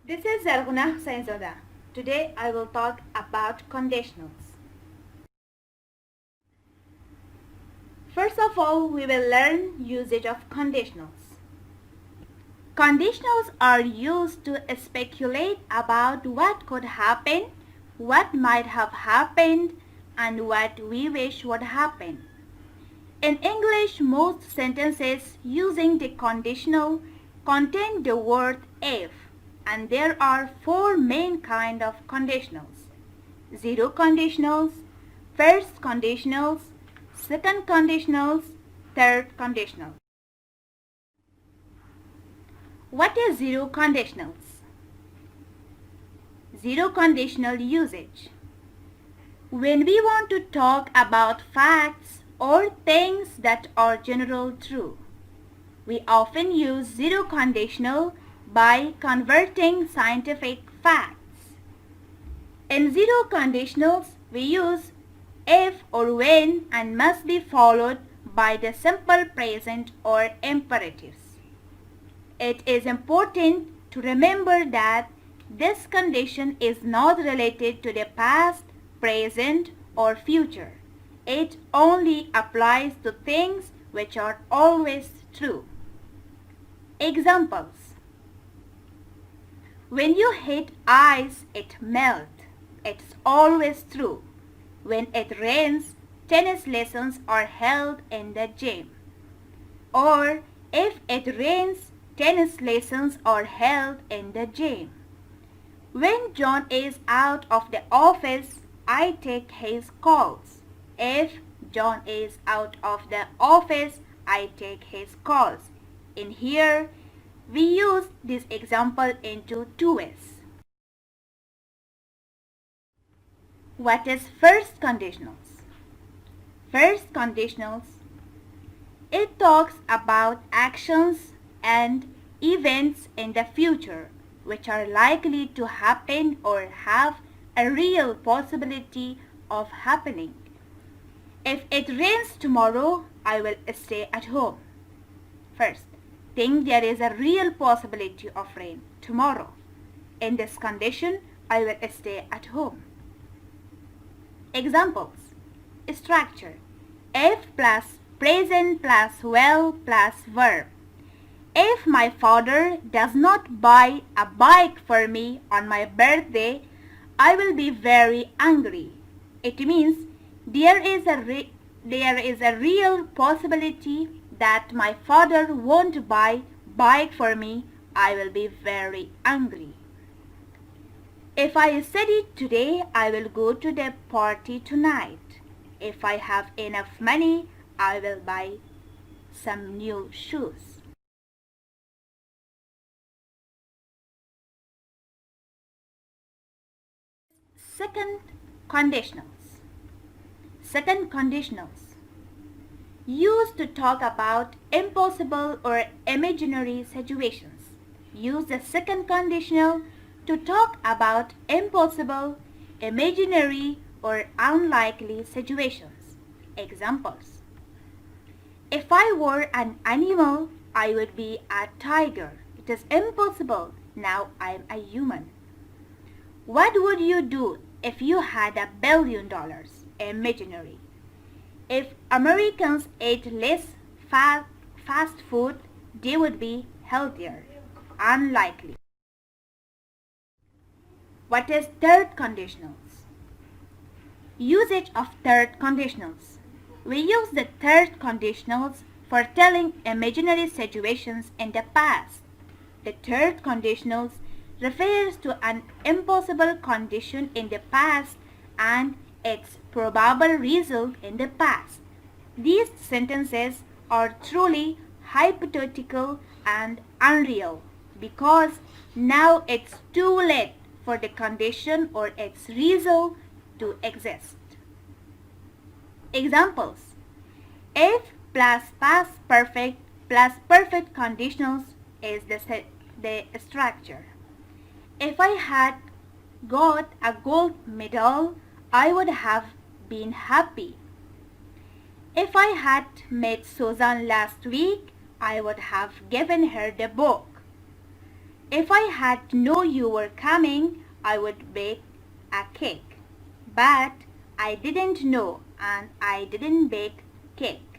This is Zarghona. Today I will talk about conditionals. First of all, we will learn usage of conditionals. Conditionals are used to speculate about what could happen, what might have happened, and what we wish would happen. In English, most sentences using the conditional contain the word if, and there are four main kinds of conditionals: zero-conditionals, first-conditionals, second-conditionals, third-conditionals. What is zero-conditionals? Zero-conditional usage. When we want to talk about facts or things that are general true, we often use zero-conditional by converting scientific facts. In zero-conditionals, we use if or when and must be followed by the simple present or imperatives. It is important to remember that this condition is not related to the past, present, or future. It only applies to things which are always true. Examples: when you hit ice, it melts. It's always true. When it rains, tennis lessons are held in the gym. Or if it rains, tennis lessons are held in the gym. When John is out of the office, I take his calls. If John is out of the office, I take his calls. In here, we use this example into two ways. What is first-conditionals? First-conditionals, it talks about actions and events in the future which are likely to happen or have a real possibility of happening. If it rains tomorrow, I will stay at home. First, think there is a real possibility of rain tomorrow. In this condition, I will stay at home. Examples: structure: if plus present plus will plus verb. If my father does not buy a bike for me on my birthday, I will be very angry. It means there is a real possibility that my father won't buy bike for me. I will be very angry. If I study today, I will go to the party tonight. If I have enough money, I will buy some new shoes. Second conditionals. Second conditionals used to talk about impossible or imaginary situations. Use the second conditional to talk about impossible, imaginary, or unlikely situations. Examples: if I were an animal, I would be a tiger. It is impossible. Now I am a human. What would you do if you had $1 billion? Imaginary. If Americans ate less fast food, they would be healthier. Unlikely. What is third conditionals? Usage of third conditionals. We use the third conditionals for telling imaginary situations in the past. The third conditionals refers to an impossible condition in the past and its probable result in the past. These sentences are truly hypothetical and unreal because now it's too late for the condition or its result to exist. Examples: if plus past perfect plus perfect conditionals is the structure. If I had got a gold medal, I would have been happy. If I had met Susan last week, I would have given her the book. If I had known you were coming, I would bake a cake. But I didn't know and I didn't bake cake.